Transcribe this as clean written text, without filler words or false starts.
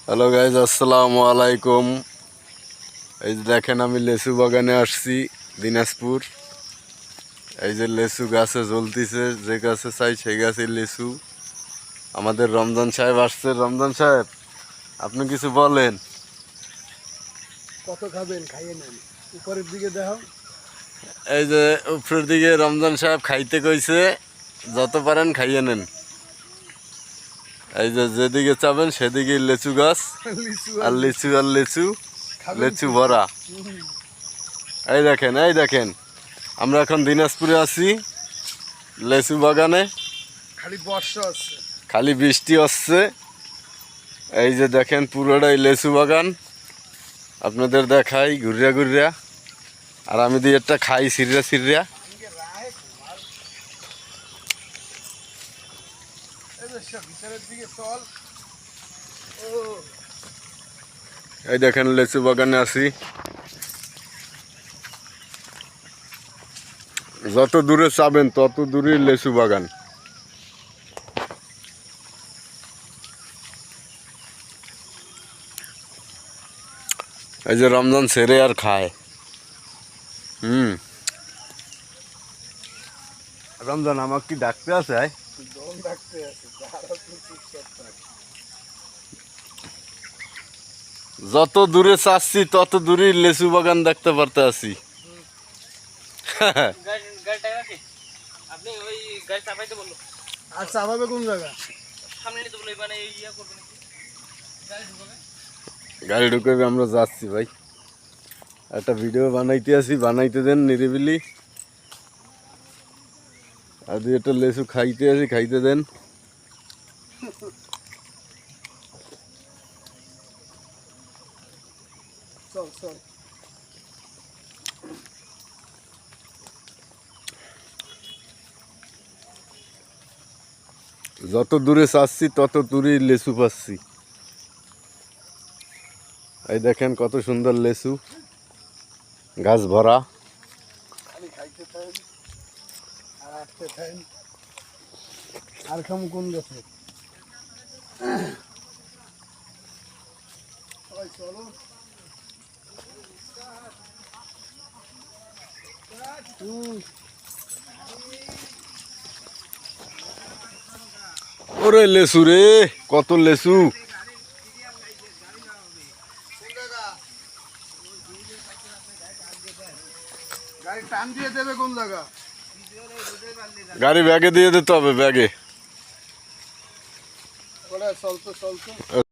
Hello guys, আসসালামু আলাইকুম। এই যে দেখেন, আমি লেচু বাগানে আসছি দিনাজপুর। এই যে লেচু গাছে জ্বলতিছে, যে গাছে চাই সেই গাছে লেচু। আমাদের রমজান সাহেব আসছে। রমজান সাহেব, আপনি কিছু বলেন। কত খাবেন? খাইয়ে নেন। উপরের দিকে দেখো। এই যে উপরের দিকে রমজান সাহেব খাইতে কইছে, যত পারেন খাইয়ে নেন। এই যে যেদিকে চাবেন সেদিকে লেচু গাছ, আর লিচু আর লিচু, লেচু ভরা। এই দেখেন, এই দেখেন, আমরা এখন দিনাজপুরে আছি লেচু বাগানে। খালি বর্ষা আছে, খালি বৃষ্টি হচ্ছে। এই যে দেখেন, পুরোটাই লেচু বাগান। আপনাদের দেখাই ঘুরিয়া ঘুরিয়া। আর আমি দিয়ে একটা খাই সিরিয়া সিরিয়া। ভিতরের দিকে চল। এই দেখেন, লেচু বাগানে আছি। যত দূরে চাবেন তত দূরেই লেচু বাগান। এই যে রমজান ছেড়ে আর খায়। রমজান, আমার কি ডাকতে আছে? যত দূরে চাচ্ছি তত দূরেই লেচু বাগান দেখতে পারতে আছি। আর চাপাবে কোন জায়গা? গাড়ি ঢুকে আমরা যাচ্ছি ভাই। একটা ভিডিও বানাইতে আছি, বানাইতে দেন নিরিবিলি। আর দুই একটা লেচু খাইতে আছি, খাইতে দেন। চল চল। যত দূরে চাচ্ছি তত দূরেই লেচু পাচ্ছি। এই দেখেন কত সুন্দর লেচু, গাছ ভরা। খালি খাইতে থাকেন আর আসতে থাকেন। আর খাম কোন গেছে? সবাই চলো। ওরে লেচু রে, কত লেচু। গাড়ি টান দিয়ে দেবে কোন জায়গা? গাড়ি ব্যাগে দিয়ে দিতে হবে, ব্যাগে। চলতো চলতো।